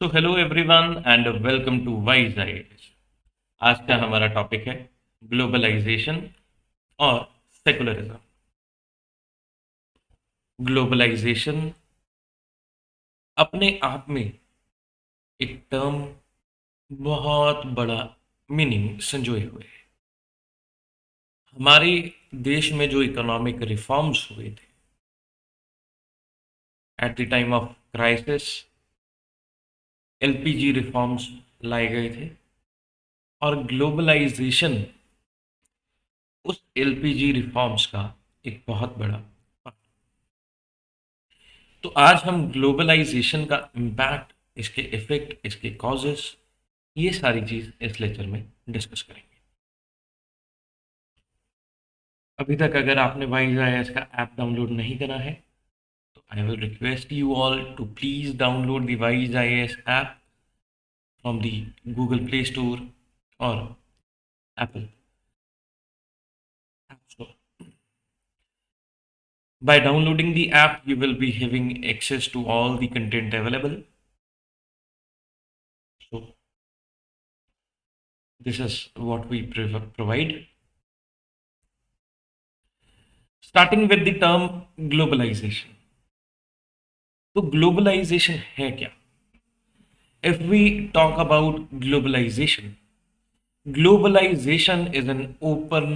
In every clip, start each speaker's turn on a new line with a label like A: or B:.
A: So hello everyone and welcome to wise IAS. आज का हमारा टॉपिक है ग्लोबलाइजेशन और सेकुलरिज्म। ग्लोबलाइजेशन अपने आप में एक टर्म बहुत बड़ा मीनिंग संजोए हुए है। हमारे देश में जो इकोनॉमिक रिफॉर्म्स हुए थे at the time of crisis, LPG reforms लाए गए थे और ग्लोबलाइजेशन उस एलपीजी रिफॉर्म्स का एक बहुत बड़ा। तो आज हम ग्लोबलाइजेशन का इम्पैक्ट, इसके इफेक्ट, इसके कॉजेस, ये सारी चीज इस लेक्चर में डिस्कस करेंगे। अभी तक अगर आपने वाइज आईएएस का ऐप डाउनलोड नहीं करा है तो I will request you all to please download the Wise IAS app from the Google Play Store और Apple App Store. By downloading the app, you will be having access to all the content available. So this is what we provide. Starting with the term globalization. तो globalization है क्या? If we talk about globalization, globalization is an open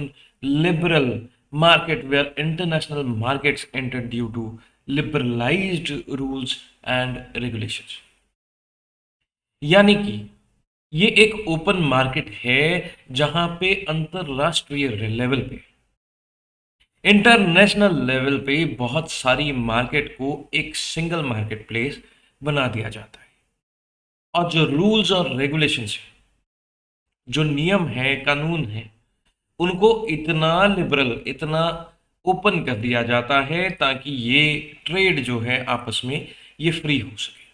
A: liberal market where international markets enter due to liberalized rules and regulations। यानी कि ये एक open market है जहां पे अंतरराष्ट्रीय लेवल पे, इंटरनेशनल लेवल पे बहुत सारी मार्केट को एक सिंगल मार्केट प्लेस बना दिया जाता है और जो रूल्स और रेगुलेशंस है, जो नियम है, कानून है, उनको इतना लिबरल, इतना ओपन कर दिया जाता है ताकि ये ट्रेड जो है आपस में ये फ्री हो सके।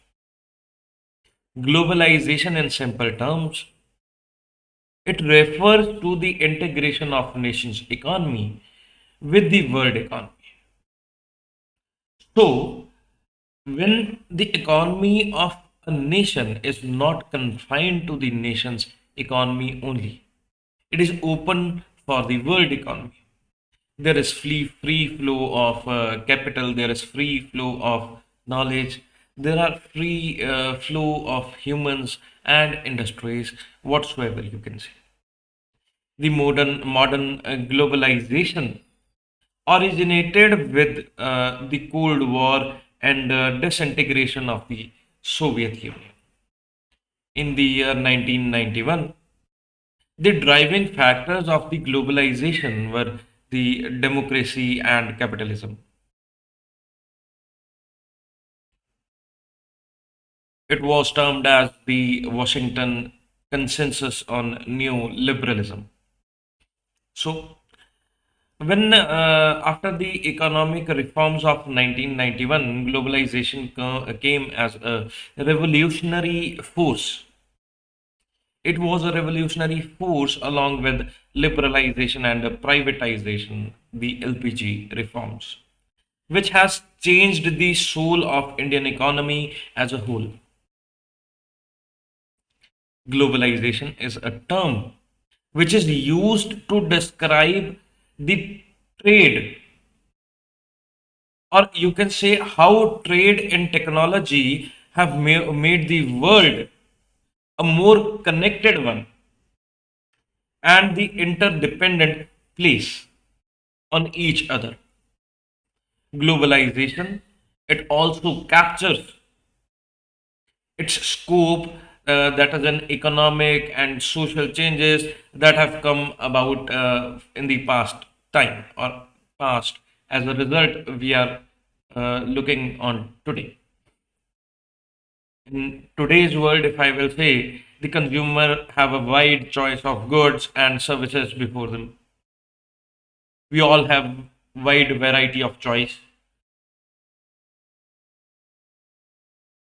A: Globalization in simple terms, it refers to the integration of nations economy with the world economy. So when the economy of a nation is not confined to the nation's economy only, it is open for the world economy. There is free flow of capital, there is free flow of knowledge, there are free flow of humans and industries, whatsoever you can say. The modern globalization originated with the Cold War and disintegration of the Soviet Union. In the year 1991, the driving factors of the globalization were the democracy and capitalism. It was termed as the Washington Consensus on Neoliberalism. So, when after the economic reforms of 1991, globalization came as a revolutionary force. It was a revolutionary force along with liberalization and privatization, the LPG reforms, which has changed the soul of Indian economy as a whole. Globalization is a term which is used to describe the trade, or you can say how trade and technology have made the world a more connected one and the interdependent place on each other. Globalization, it also captures its scope, that is an economic and social changes that have come about in the past time or past. As a result, we are looking on today. In today's world, if I will say, the consumer have a wide choice of goods and services before them. We all have wide variety of choice.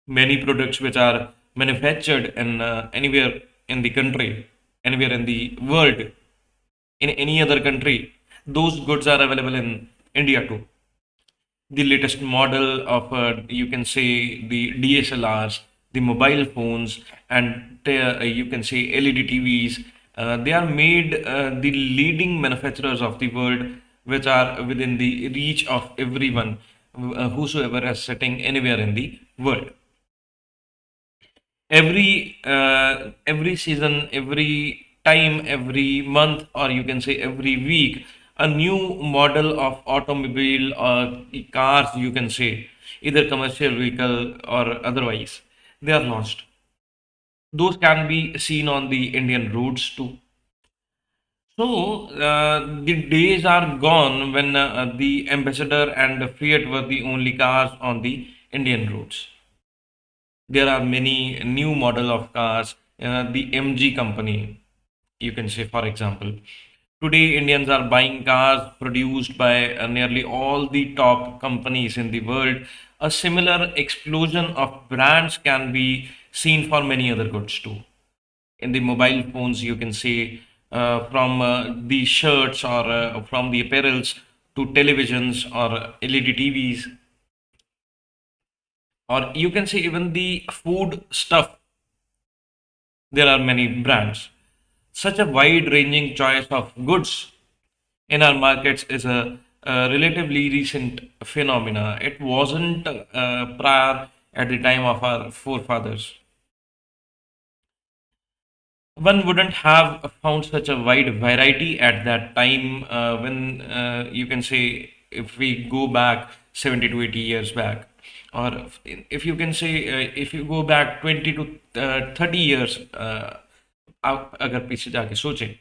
A: Many products which are manufactured in anywhere in the country, anywhere in the world, in any other country, those goods are available in India too. The latest model of you can say the DSLRs, The mobile phones and you can say LED TVs, they are made the leading manufacturers of the world, which are within the reach of everyone whosoever is sitting anywhere in the world. Every season, every time, every month, or you can say every week, a new model of automobile or cars, you can say, either commercial vehicle or otherwise, they are launched. Those can be seen on the Indian roads too. So the days are gone when the Ambassador and the Fiat were the only cars on the Indian roads. There are many new model of cars. The MG company, you can say, for example. Today, Indians are buying cars produced by nearly all the top companies in the world. A similar explosion of brands can be seen for many other goods too. In the mobile phones, you can say, from the shirts or from the apparels to televisions or LED TVs, or you can say even the food stuff. There are many brands. Such a wide ranging choice of goods in our markets is a relatively recent phenomena. It wasn't prior at the time of our forefathers. One wouldn't have found such a wide variety at that time when you can say if we go back 70 to 80 years back, or if you can say if you go back 20 to 30 years, आप अगर पीछे जाके सोचें,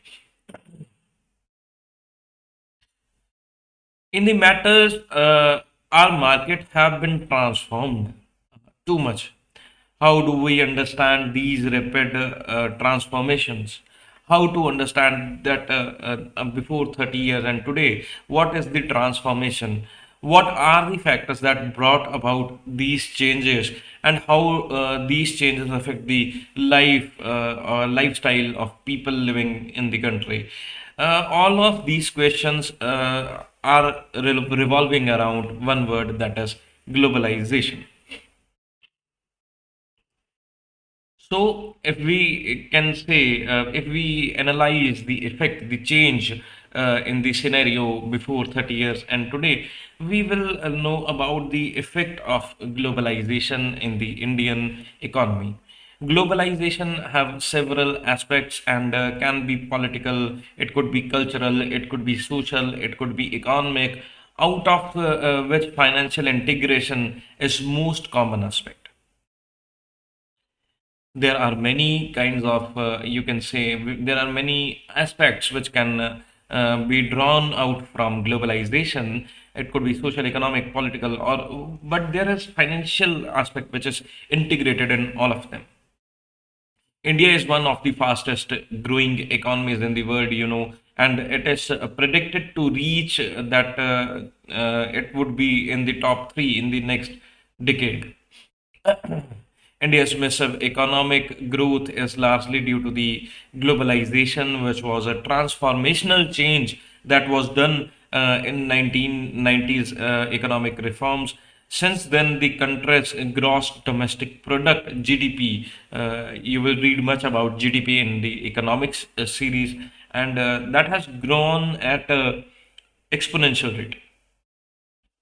A: in the matters, our market have been transformed too much. How do we understand these rapid transformations? How to understand that before 30 years and today, what is the transformation? What are the factors that brought about these changes, and how these changes affect the life or lifestyle of people living in the country? All of these questions are revolving around one word, that is globalization. So, if we can say, if we analyze the effect, the change in the scenario before 30 years and today, we will know about the effect of globalization in the Indian economy. Globalization have several aspects and can be political, it could be cultural, it could be social, it could be economic, out of which financial integration is most common aspect. There are many kinds of you can say there are many aspects which can be drawn out from globalization. It could be social, economic, political, or but there is financial aspect which is integrated in all of them. India is one of the fastest growing economies in the world, and it is predicted to reach that it would be in the top 3 in the next decade. India's massive economic growth is largely due to the globalization, which was a transformational change that was done in 1990s economic reforms. Since then, the country's gross domestic product (GDP), you will read much about GDP in the economics series, and that has grown at a exponential rate.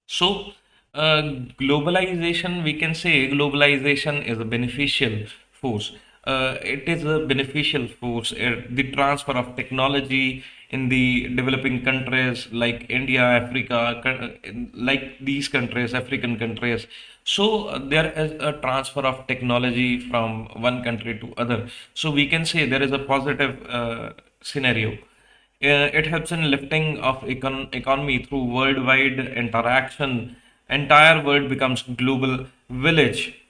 A: So, globalization, we can say globalization is a beneficial force. It is a beneficial force. The transfer of technology in the developing countries like India, Africa, like these countries, African countries. So, there is a transfer of technology from one country to other. So, we can say there is a positive scenario. It helps in lifting of economy through worldwide interaction. Entire world becomes global village.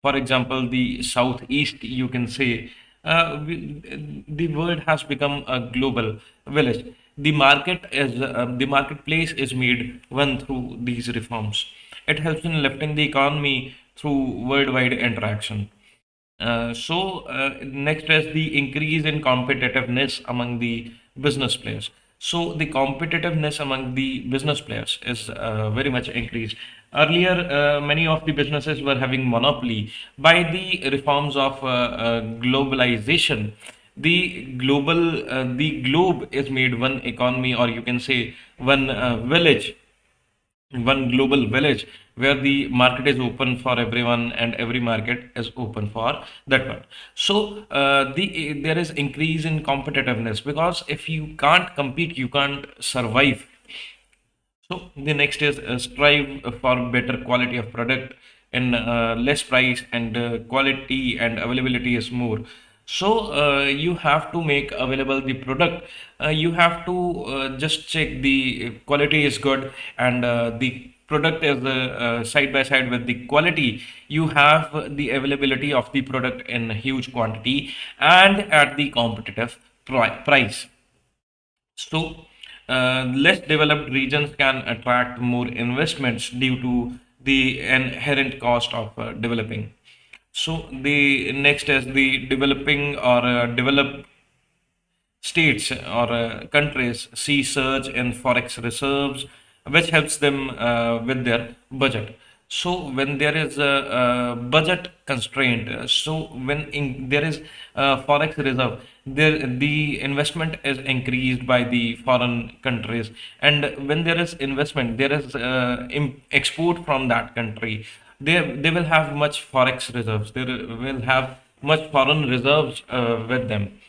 A: For example, the southeast, you can say, the world has become a global village. The marketplace is made one through these reforms. It helps in lifting the economy through worldwide interaction. Next is the increase in competitiveness among the business players. So the competitiveness among the business players is very much increased. Earlier, many of the businesses were having monopoly. By the reforms of globalization, the globe is made one economy, or you can say one village, one global village, where the market is open for everyone and every market is open for that one. So there is increase in competitiveness, because if you can't compete, you can't survive. So the next is strive for better quality of product and less price, and quality and availability is more. So you have to make available the product. You have to just check the quality is good, and the product is side by side with the quality. You have the availability of the product in huge quantity and at the competitive price. So, less developed regions can attract more investments due to the inherent cost of developing. So, the next is the developing or developed states or countries see surge in forex reserves, which helps them with their budget. So when there is a budget constraint, so when there is forex reserve, the investment is increased by the foreign countries, and when there is investment, there is export from that country. They will have much forex reserves. They will have much foreign reserves with them,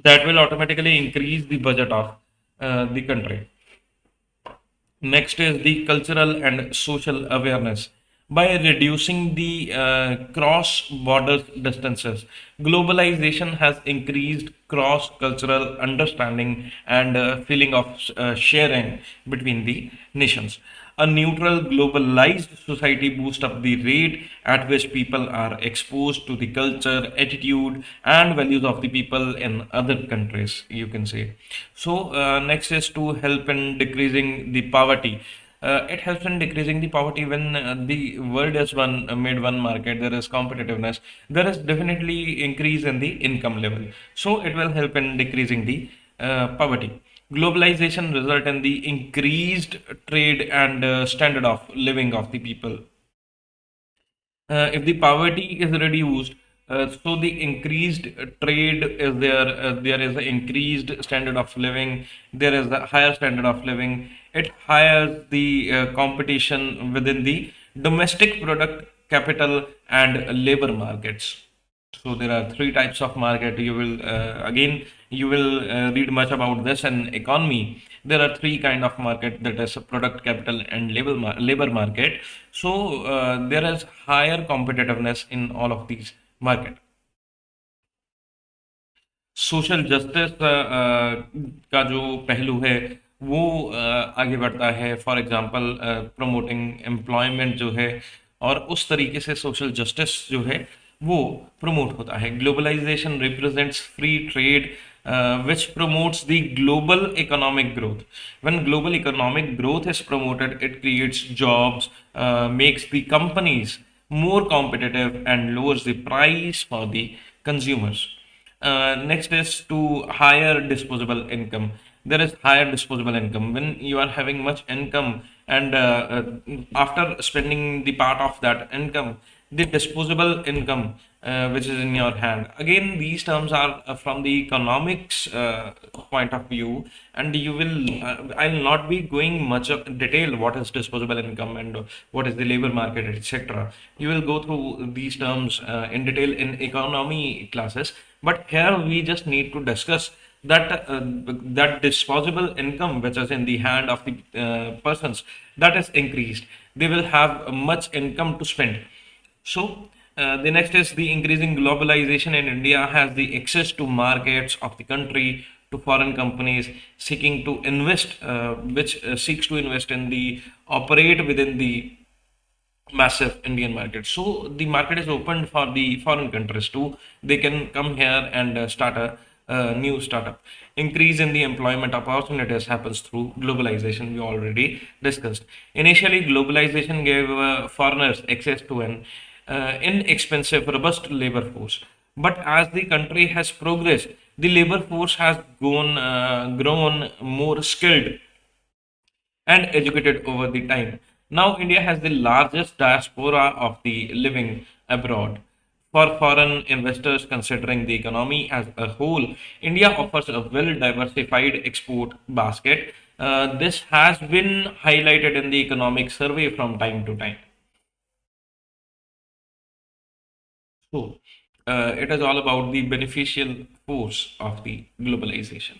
A: that will automatically increase the budget of the country. Next is the cultural and social awareness. By reducing the cross border distances, globalization has increased cross cultural understanding and feeling of sharing between the nations. A neutral, globalized society boosts up the rate at which people are exposed to the culture, attitude, and values of the people in other countries, you can say. So, next is to help in decreasing the poverty. It helps in decreasing the poverty when the world is made one market. There is competitiveness. There is definitely increase in the income level. So it will help in decreasing the poverty. Globalization result in the increased trade and standard of living of the people. If the poverty is reduced, so the increased trade is there, there is an increased standard of living, there is a higher standard of living. It hires the competition within the domestic product, capital, and labor markets. So there are three types of market. You will again you will read much about this in economy. There are three kind of market, that is a product, capital, and labor market. So there is higher competitiveness in all of these market. Social justice का जो पहलू है वो आगे बढ़ता है, for example promoting employment जो है, और उस तरीके से सोशल जस्टिस जो है वो प्रमोट होता है. Globalization represents free trade which promotes the global economic growth. When global economic growth is promoted, it creates jobs, makes the companies more competitive, and lowers the price for the consumers. Next is to higher disposable income. There is higher disposable income when you are having much income, and after spending the part of that income, the disposable income which is in your hand. Again, these terms are from the economics point of view, and you will. I'll not be going much of detail what is disposable income and what is the labor market, etc. You will go through these terms in detail in economy classes. But here we just need to discuss that that disposable income which is in the hand of the persons, that is increased. They will have much income to spend. So the next is the increasing globalization in India has the access to markets of the country, to foreign companies seeking to invest, which seeks to invest in the operate within the massive Indian market. So the market is open for the foreign countries too. They can come here and start a new startup. Increase in the employment opportunities happens through globalization. We already discussed. Initially, globalization gave foreigners access to an inexpensive, robust labor force. But as the country has progressed, the labor force has grown more skilled and educated over the time. Now, India has the largest diaspora of the living abroad. For foreign investors considering the economy as a whole, India offers a well diversified export basket. This has been highlighted in the economic survey from time to time. So, it is all about the beneficial force of the globalization.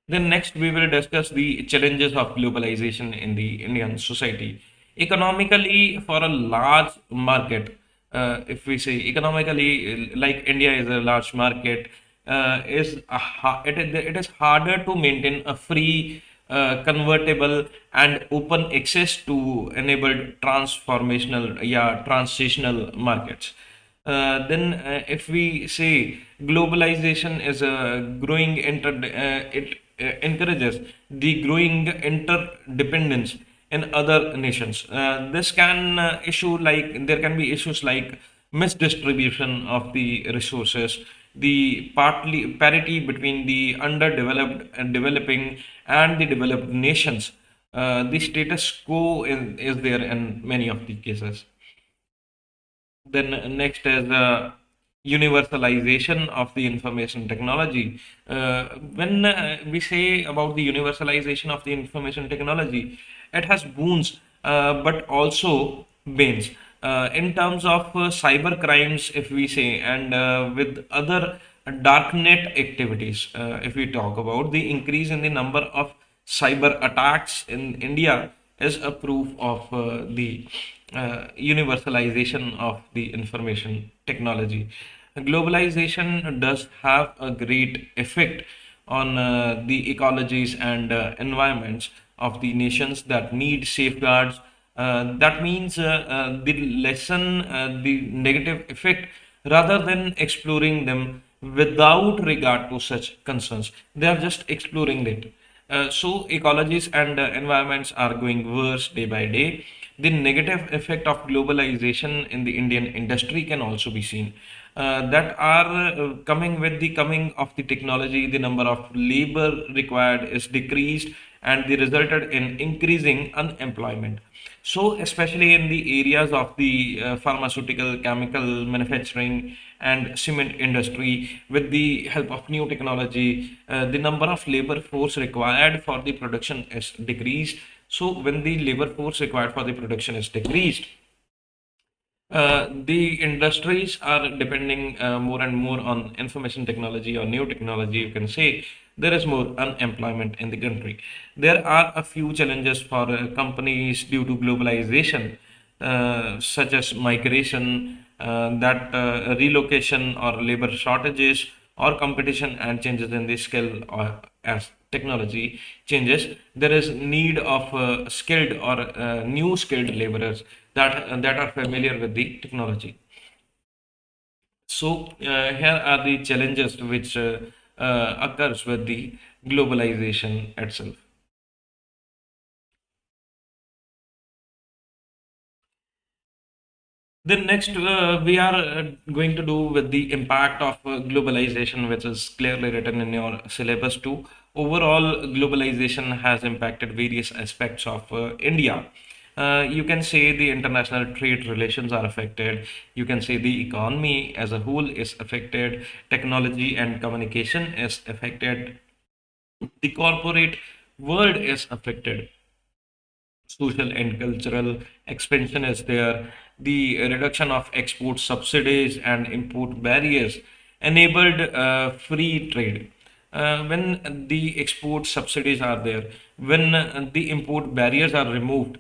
A: Then next we will discuss the challenges of globalization in the Indian society. Economically, for a large market, if we say economically, like India is a large market, it is harder to maintain a free, convertible, and open access to enabled transformational, yeah, transitional markets. If we say globalization is a growing it encourages the growing interdependence in other nations. This can issue like there can be issues like misdistribution of the resources, the partly parity between the underdeveloped and developing and the developed nations. The status quo is there in many of the cases. Then next is universalization of the information technology. When we say about the universalization of the information technology, it has boons but also banes. In terms of cyber crimes, if we say, and with other darknet activities, if we talk about the increase in the number of cyber attacks in India is a proof of the universalization of the information technology. Globalization does have a great effect on the ecologies and environments of the nations that need safeguards. That means the lessen the negative effect rather than exploring them without regard to such concerns. They are just exploring it. So ecologies and environments are going worse day by day. The negative effect of globalization in the Indian industry can also be seen. That are coming with the coming of the technology, the number of labor required is decreased, and they resulted in increasing unemployment. So, especially in the areas of the pharmaceutical, chemical manufacturing, and cement industry, with the help of new technology, the number of labor force required for the production is decreased. So, when the labor force required for the production is decreased, the industries are depending more and more on information technology or new technology. You can say there is more unemployment in the country. There are a few challenges for companies due to globalization, such as migration, that relocation or labor shortages, or competition and changes in the skill or as technology changes. There is need of skilled or new skilled laborers that are familiar with the technology. So here are the challenges which occurs with the globalization itself. Then next, we are going to do with the impact of globalization, which is clearly written in your syllabus too. Overall, globalization has impacted various aspects of India. You can say the international trade relations are affected. You can say the economy as a whole is affected. Technology and communication is affected. The corporate world is affected. Social and cultural expansion is there. The reduction of export subsidies and import barriers enabled free trade. When the export subsidies are there, when the import barriers are removed,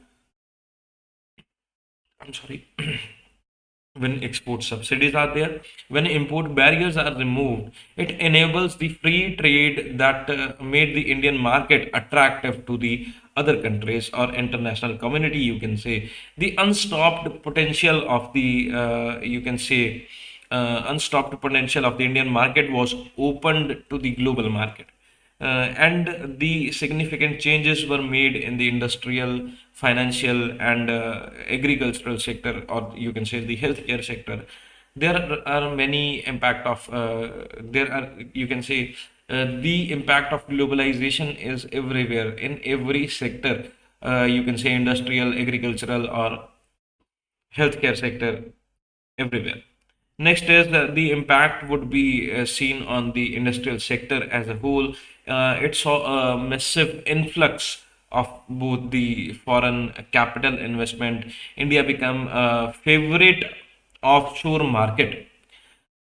A: I'm sorry, when export subsidies are there, when import barriers are removed, it enables the free trade that made the Indian market attractive to the other countries or international community. You can say the unstopped potential of the, you can say, unstopped potential of the Indian market was opened to the global market. And the significant changes were made in the industrial, financial, and agricultural sector, or you can say the healthcare sector. There are many impact of there are, you can say, The impact of globalization is everywhere in every sector. You can say industrial, agricultural, or healthcare sector, everywhere. Next is the impact would be seen on the industrial sector as a whole. It saw a massive influx of both the foreign capital investment. India became a favorite offshore market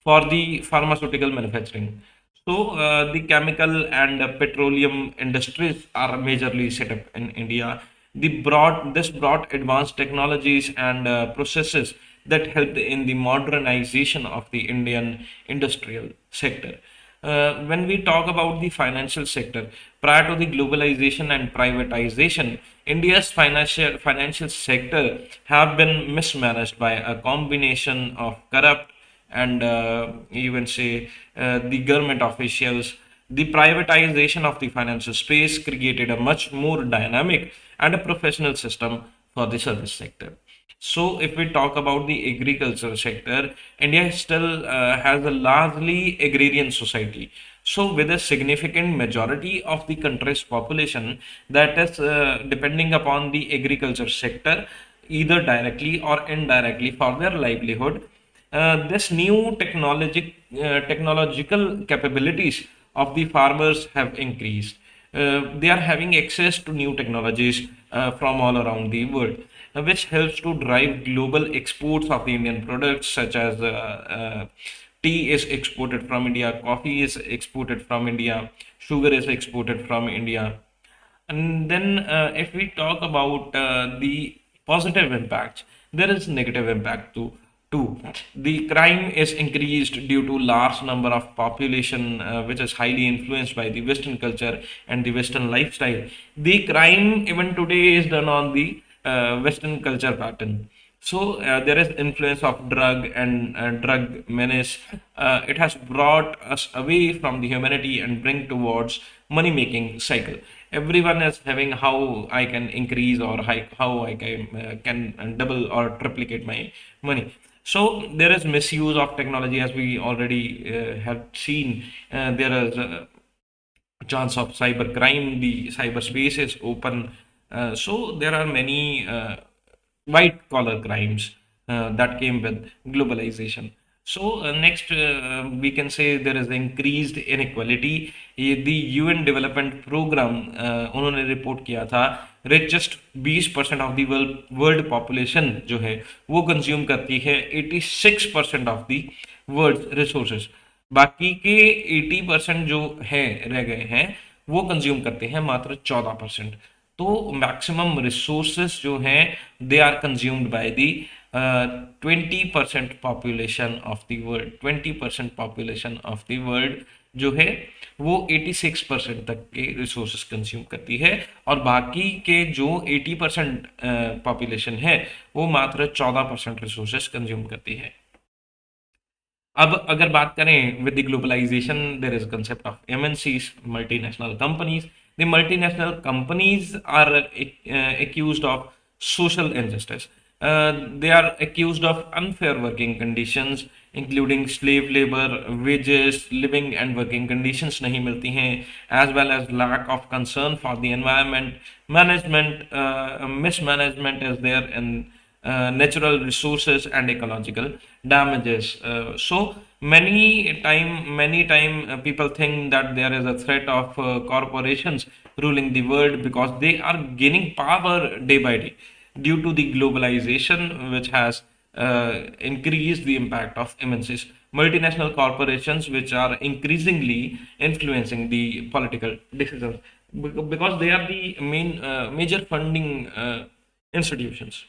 A: for the pharmaceutical manufacturing. So, the chemical and petroleum industries are majorly set up in India. This brought advanced technologies and processes that helped in the modernization of the Indian industrial sector. When we talk about the financial sector, prior to the globalization and privatization, India's financial sector have been mismanaged by a combination of corrupt and you can say the government officials. The privatization of the financial space created a much more dynamic and a professional system for the service sector. So, if we talk about the agriculture sector, India still has a largely agrarian society. So, with a significant majority of the country's population that is depending upon the agriculture sector, either directly or indirectly for their livelihood, this new technological capabilities of the farmers have increased. They are having access to new technologies from all around the world, which helps to drive global exports of the Indian products, such as tea is exported from India, coffee is exported from India, sugar is exported from India. And then, if we talk about the positive impact, there is negative impact too. Too, the crime is increased due to large number of population, which is highly influenced by the Western culture and the Western lifestyle. The crime even today is done on the Western culture pattern. So there is influence of drug and drug menace. It has brought us away from the humanity and bring towards money making cycle. Everyone is having how I can increase or how I can double or triplicate my money. So there is misuse of technology, as we already have seen. There is chance of cyber crime. The cyberspace is open. So there are many white collar crimes that came with globalization. So next, we can say there is increased inequality. ये the UN Development Program उन्होंने report किया था, richest 20% of the world population जो है वो consume करती है 86% of the world resources. बाकी के 80% जो है रह गए हैं वो कंज्यूम करते हैं मात्र 14%. तो मैक्सिमम रिसोर्सेस जो हैं they are consumed by the 20% population of the world. 20% population of the world जो है वो 86% तक के रिसोर्सेस कंज्यूम करती है, और बाकी के जो 80% पॉपुलेशन है वो मात्र 14% रिसोर्सेस कंज्यूम करती है. अब अगर बात करें with the globalization, there is concept of MNCs, multinational companies. The multinational companies are accused of social injustice. They are accused of unfair working conditions, including slave labor, wages, living and working conditions नहीं मिलती हैं, as well as lack of concern for the environment, management, mismanagement is there in natural resources and ecological damages. So many time people think that there is a threat of corporations ruling the world because they are gaining power day by day due to the globalization, which has increased the impact of MNCs, multinational corporations, which are increasingly influencing the political decisions because they are the major funding institutions.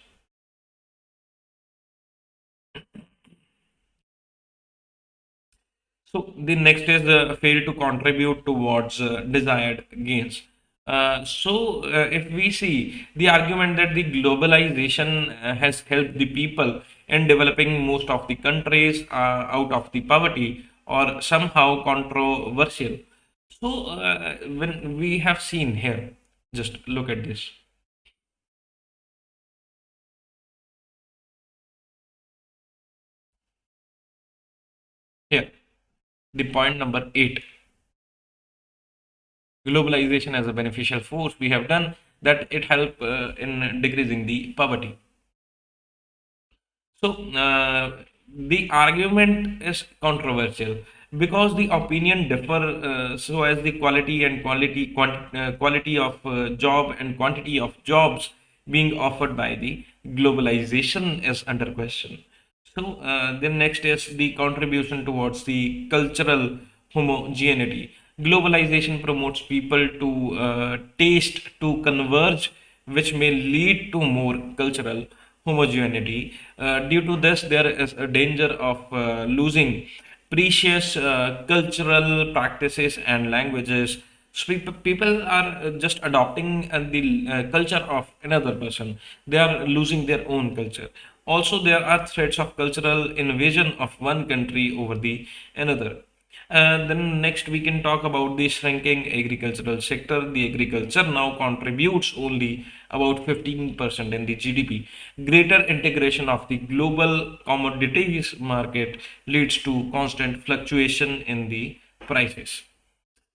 A: So the next is fail to contribute towards desired gains. If we see the argument that the globalization has helped the people in developing most of the countries out of the poverty or somehow controversial. So when we have seen here, just look at this here, the point number 8. Globalization as a beneficial force, we have done that it help in decreasing the poverty. So the argument is controversial because the opinion differ so as the quality of job and quantity of jobs being offered by the globalization is under question. So then next is the contribution towards the cultural homogeneity. Globalization promotes people to taste to converge, which may lead to more cultural homogeneity. Due to this, there is a danger of losing precious cultural practices and languages. So people are just adopting the culture of another person. They are losing their own culture. Also, there are threats of cultural invasion of one country over the another. Then next we can talk about the shrinking agricultural sector. The agriculture now contributes only about 15% in the GDP. Greater integration of the global commodities market leads to constant fluctuation in the prices.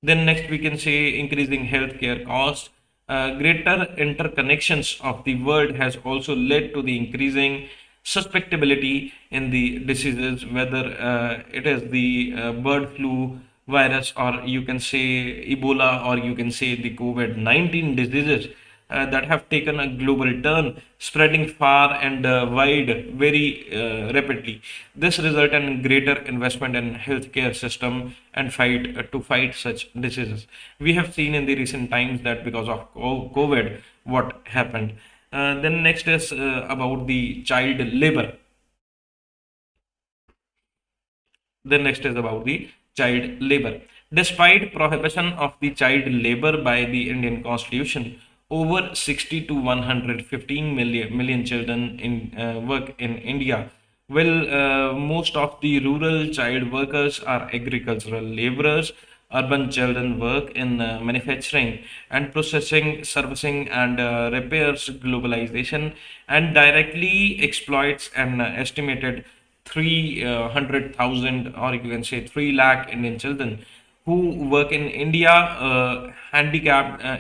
A: Then next we can say increasing healthcare costs. Greater interconnections of the world has also led to the increasing susceptibility in the diseases, whether it is the bird flu virus, or you can say Ebola, or you can say the COVID-19 diseases that have taken a global turn, spreading far and wide very rapidly. This result in greater investment in healthcare system and fight to fight such diseases. We have seen in the recent times that because of COVID, what happened. Then next is about the child labor. The next is about the child labor. Despite prohibition of the child labor by the Indian Constitution, over 60 to 115 million children in work in India. Well, most of the rural child workers are agricultural laborers. Urban children work in manufacturing and processing, servicing, and repairs. Globalization and directly exploits an estimated 300,000, or you can say 3 lakh Indian children who work in India,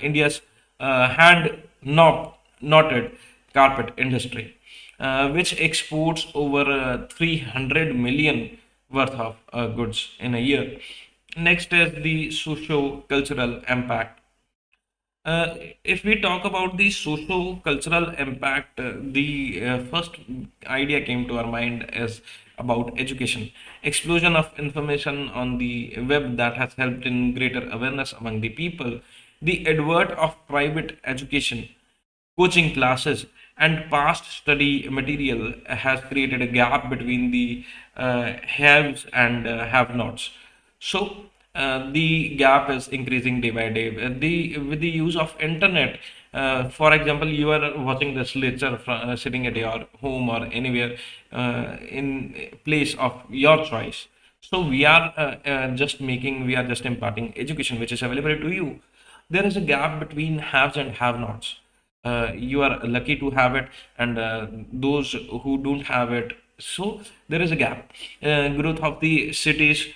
A: India's hand knotted carpet industry, which exports over 300 million worth of goods in a year. Next is the socio-cultural impact. If we talk about the socio-cultural impact, the first idea came to our mind is about education. Explosion of information on the web that has helped in greater awareness among the people. The advert of private education, coaching classes, and past study material has created a gap between the haves and have-nots. So the gap is increasing day by day. The with the use of internet, for example, you are watching this lecture sitting at your home or anywhere in place of your choice. So we are just imparting education which is available to you. There is a gap between haves and have-nots. You are lucky to have it, and those who don't have it, so there is a gap. Growth of the cities,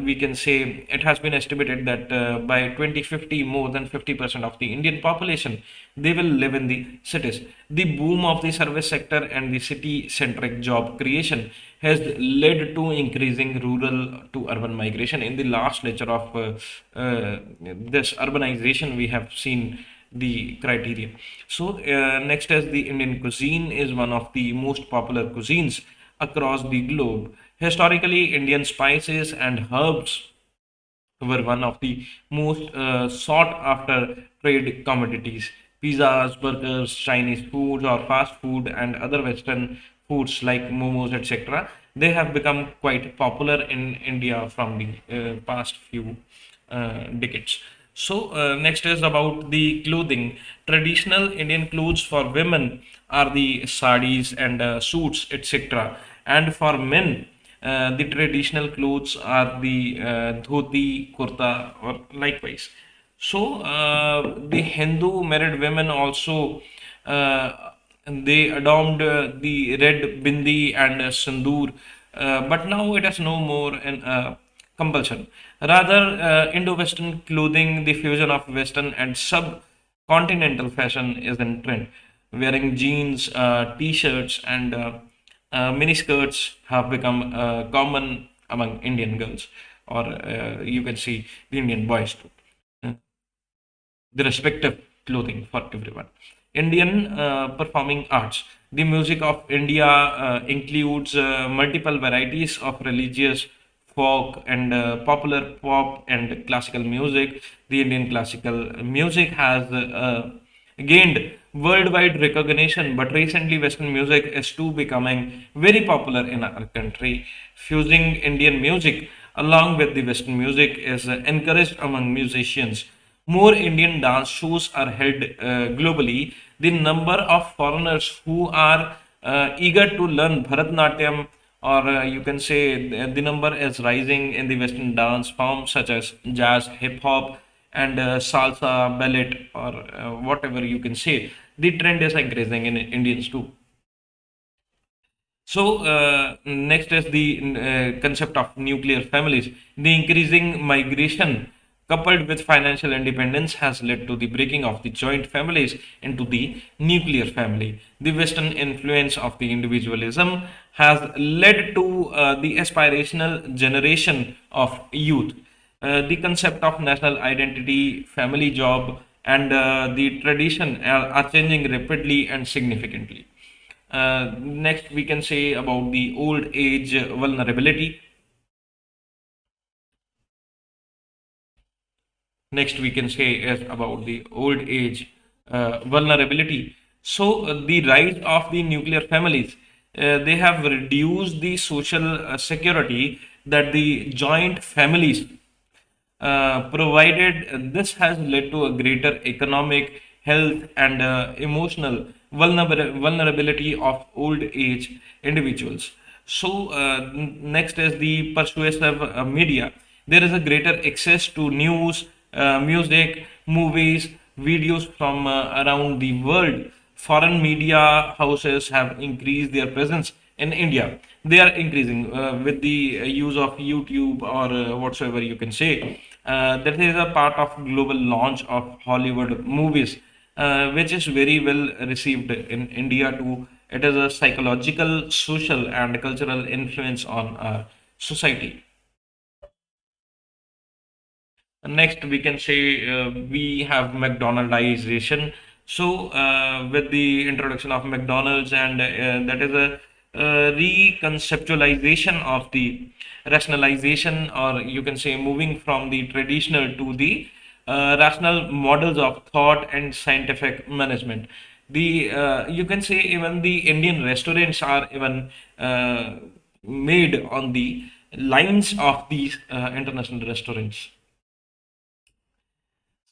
A: we can say it has been estimated that by 2050 more than 50% of the Indian population, they will live in the cities. The boom of the service sector and the city centric job creation has led to increasing rural to urban migration. In the last lecture of this urbanization, we have seen the criteria. So next is the Indian cuisine is one of the most popular cuisines across the globe. Historically, Indian spices and herbs were one of the most sought after trade commodities. Pizzas, burgers, Chinese foods, or fast food, and other Western foods like momos, etc. They have become quite popular in India from the past few decades. So, next is about the clothing. Traditional Indian clothes for women are the saris and suits, etc. And for men, the traditional clothes are the dhoti, kurta, or likewise. So the Hindu married women also they adorned the red bindi and sindoor, but now it is no more in compulsion. Rather, Indo-Western clothing, the fusion of Western and subcontinental fashion is in trend. Wearing jeans, t-shirts, and mini skirts have become common among Indian girls, or you can see the Indian boys too. The respective clothing for everyone. Indian performing arts. The music of India includes multiple varieties of religious, folk, and popular pop and classical music. The Indian classical music has gained worldwide recognition, but recently Western music is too becoming very popular in our country. Fusing Indian music along with the Western music is encouraged among musicians. More Indian dance shows are held globally. The number of foreigners who are eager to learn Bharatnatyam, or you can say the number is rising in the Western dance forms such as jazz, hip hop, and salsa, ballet, or whatever you can say. The trend is increasing in Indians too. So, next is the concept of nuclear families. The increasing migration coupled with financial independence has led to the breaking of the joint families into the nuclear family. The Western influence of the individualism has led to the aspirational generation of youth. The concept of national identity, family job, and the tradition are changing rapidly and significantly. Next, we can say about the old age vulnerability. Next, we can say is about the old age vulnerability. So, the rise of the nuclear families, they have reduced the social security that the joint families provided. This has led to a greater economic, health, and emotional vulnerability of old age individuals. So, next is the persuasive media. There is a greater access to news, music, movies, videos from around the world. Foreign media houses have increased their presence in India. They are increasing with the use of YouTube or whatsoever you can say. That is a part of global launch of Hollywood movies, which is very well received in India too. It is a psychological, social, and cultural influence on our society. Next, we can say we have McDonaldization. So, with the introduction of McDonald's, and that is a reconceptualization of the rationalization, or you can say moving from the traditional to the rational models of thought and scientific management. The you can say even the Indian restaurants are even made on the lines of these international restaurants.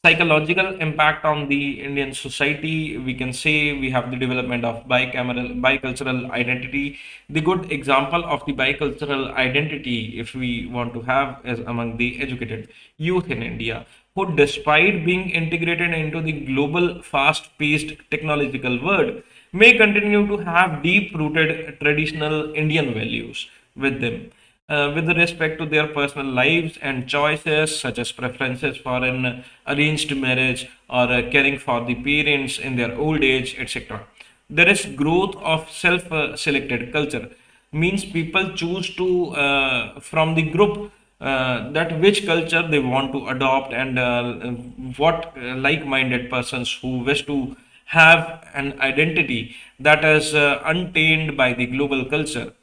A: Psychological impact on the Indian society, we can say we have the development of bicultural identity. The good example of the bicultural identity, if we want to have, is among the educated youth in India, who, despite being integrated into the global, fast-paced technological world, may continue to have deep-rooted traditional Indian values with them with respect to their personal lives and choices, such as preferences for an arranged marriage or caring for the parents in their old age, etc. There is growth of self-selected culture, means people choose to from the group that which culture they want to adopt, and what like-minded persons who wish to have an identity that is untainted by the global culture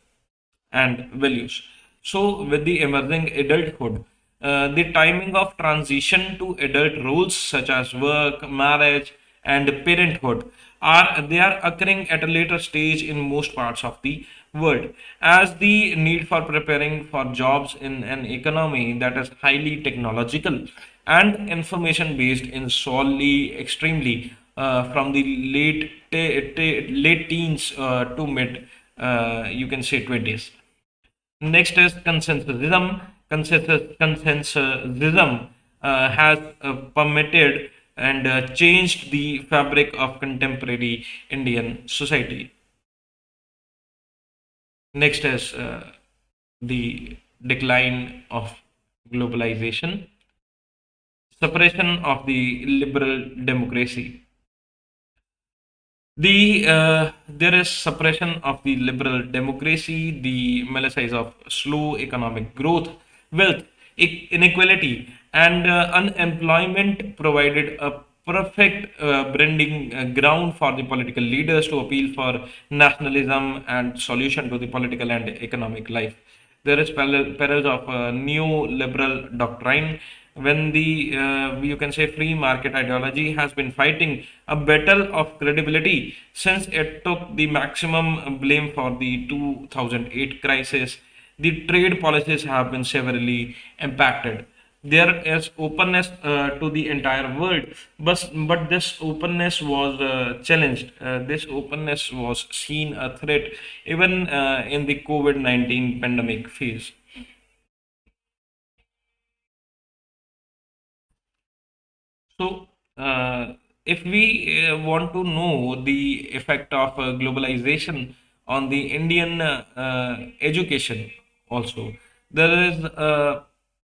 A: and values. So, with the emerging adulthood, the timing of transition to adult roles such as work, marriage, and parenthood are occurring at a later stage in most parts of the world, as the need for preparing for jobs in an economy that is highly technological and information based in solely extremely from the late teens to mid you can say 20s. Next is consensusism. Consensusism has permitted and changed the fabric of contemporary Indian society. Next is the decline of globalization, suppression of the liberal democracy. There is suppression of the liberal democracy, the menaces of slow economic growth, wealth, inequality, and unemployment provided a perfect branding ground for the political leaders to appeal for nationalism and solution to the political and economic life. There is perils of neoliberal doctrine when the you can say free market ideology has been fighting a battle of credibility since it took the maximum blame for the 2008 crisis. The trade policies have been severely impacted. There is openness to the entire world, but this openness was challenged. This openness was seen a threat even in the COVID-19 pandemic phase. So, if we want to know the effect of globalization on the Indian education, also, there is a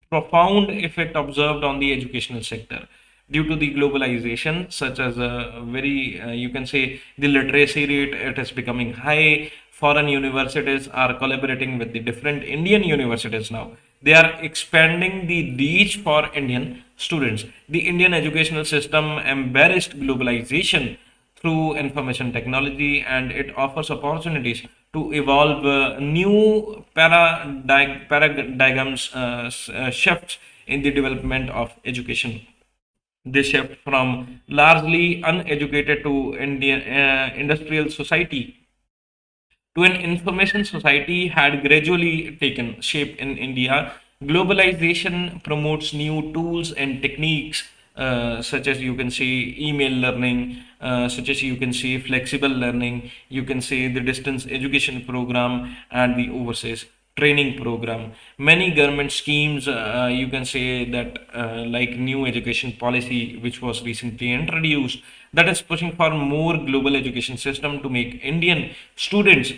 A: profound effect observed on the educational sector due to the globalization, such as a very, you can say, the literacy rate, it is becoming high. Foreign universities are collaborating with the different Indian universities now. They are expanding the reach for Indian students. The Indian educational system embraced globalization through information technology, and it offers opportunities to evolve new paradigms shifts in the development of education. They shift from largely uneducated to Indian industrial society to an information society had gradually taken shape in India. Globalization promotes new tools and techniques, such as you can say email learning, such as you can say flexible learning, you can say the distance education program, and the overseas training program. Many government schemes, you can say that, like new education policy, which was recently introduced, that is pushing for more global education system to make Indian students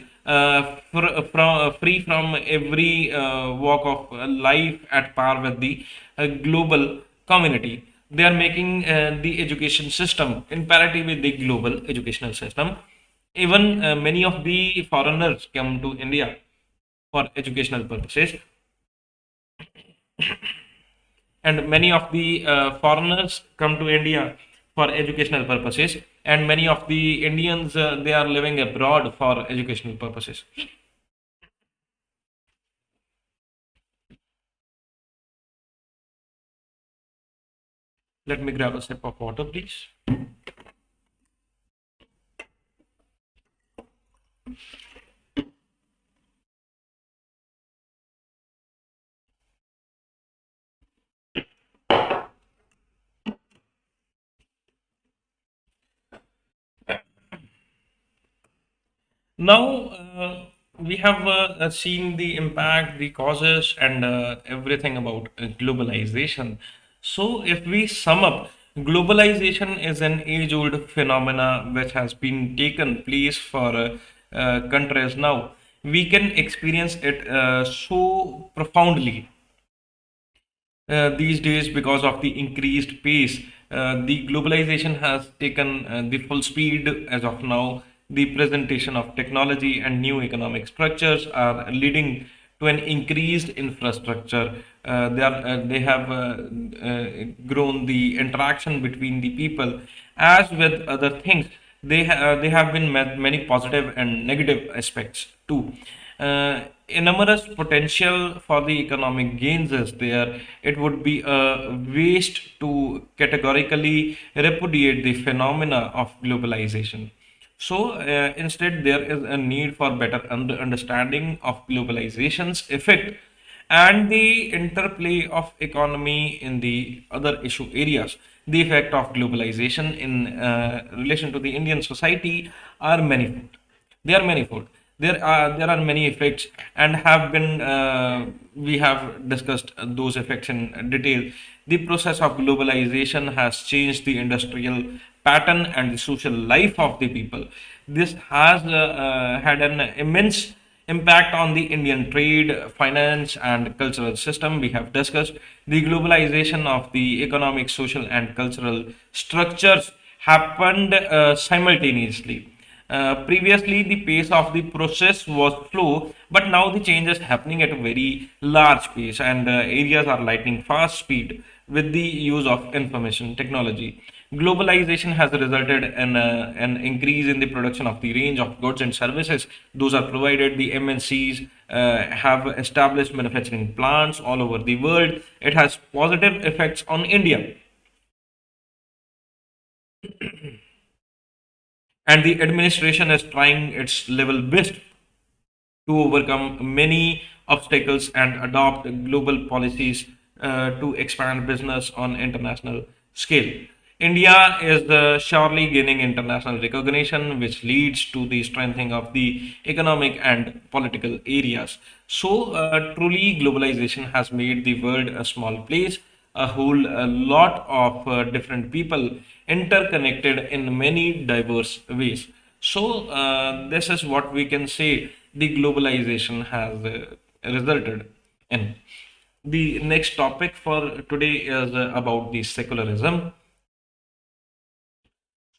A: free from every walk of life at par with the global community. They are making the education system in parity with the global educational system. Even many of the foreigners come to India for educational purposes, and many of the foreigners come to India for educational purposes, and many of the Indians they are living abroad for educational purposes. Let me grab a sip of water, please. Now, we have seen the impact, the causes, and everything about globalization. So, if we sum up, globalization is an age-old phenomena which has been taken place for countries now. We can experience it so profoundly these days because of the increased pace. The globalization has taken the full speed as of now. The presentation of technology and new economic structures are leading to an increased infrastructure. They have grown the interaction between the people as with other things. They have been many positive and negative aspects too. Enormous potential for the economic gains is there. It would be a waste to categorically repudiate the phenomena of globalization. So instead, there is a need for better understanding of globalization's effect and the interplay of economy in the other issue areas. The effect of globalization in relation to the Indian society are manifold. They are manifold. There are many effects, and have been we have discussed those effects in detail. The process of globalization has changed the industrial pattern and the social life of the people. This has had an immense Impact on the Indian trade, finance, and cultural system. We have discussed the globalization of the economic, social, and cultural structures happened simultaneously. Previously, the pace of the process was slow, but now the change is happening at a very large pace, and areas are lightning fast speed with the use of information technology. Globalization has resulted in an increase in the production of the range of goods and services. Those are provided. The MNCs have established manufacturing plants all over the world. It has positive effects on India, and the administration is trying its level best to overcome many obstacles and adopt global policies to expand business on international scale. India is surely gaining international recognition, which leads to the strengthening of the economic and political areas. So, truly, globalization has made the world a small place, a whole a lot of different people interconnected in many diverse ways. So, this is what we can say the globalization has resulted in. The next topic for today is about the secularism.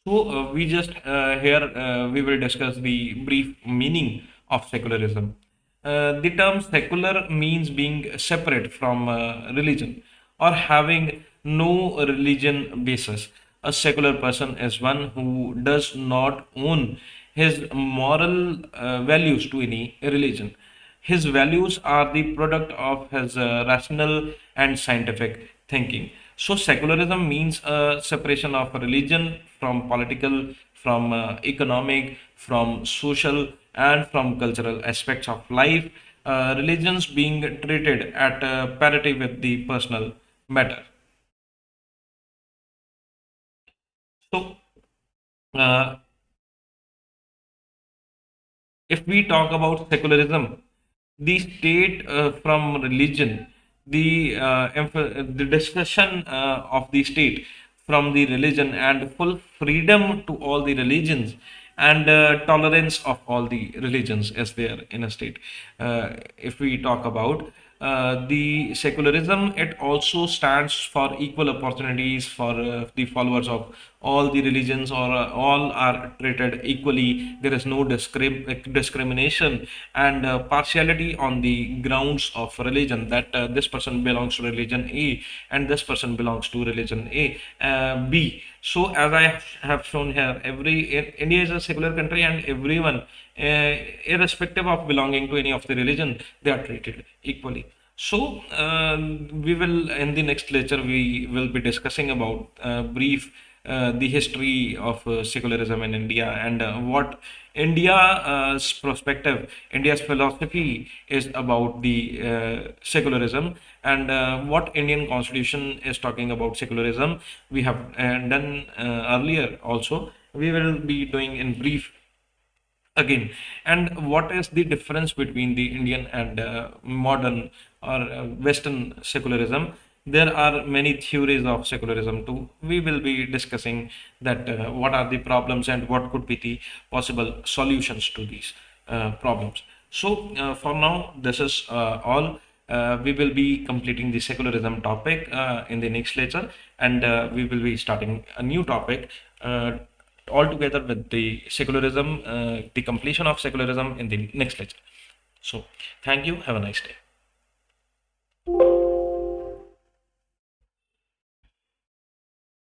A: So we just here we will discuss the brief meaning of secularism. The term secular means being separate from religion or having no religion basis. A secular person is one who does not own his moral values to any religion. His values are the product of his rational and scientific thinking. So, secularism means a separation of religion from political, from economic, from social, and from cultural aspects of life. Religions being treated at parity with the personal matter. So, uh, if we talk about secularism, the state from religion, the discussion of the state from the religion and full freedom to all the religions and tolerance of all the religions is there in a state. If we talk about the secularism, it also stands for equal opportunities for the followers of all the religions, or all are treated equally. There is no discrimination and partiality on the grounds of religion, that this person belongs to religion A and this person belongs to religion B. So as I have shown here, India is a secular country, and everyone, irrespective of belonging to any of the religion, they are treated equally. So we will, in the next lecture, we will be discussing about brief the history of secularism in India, and what India's perspective, India's philosophy is about the secularism, and what Indian Constitution is talking about secularism. We have done earlier also. We will be doing in brief again. And what is the difference between the Indian and modern or Western secularism? There are many theories of secularism too. We will be discussing that what are the problems and what could be the possible solutions to these problems. So for now, this is all. We will be completing the secularism topic in the next lecture, and we will be starting a new topic altogether with the secularism, the completion of secularism in the next lecture. So, thank you. Have a nice day.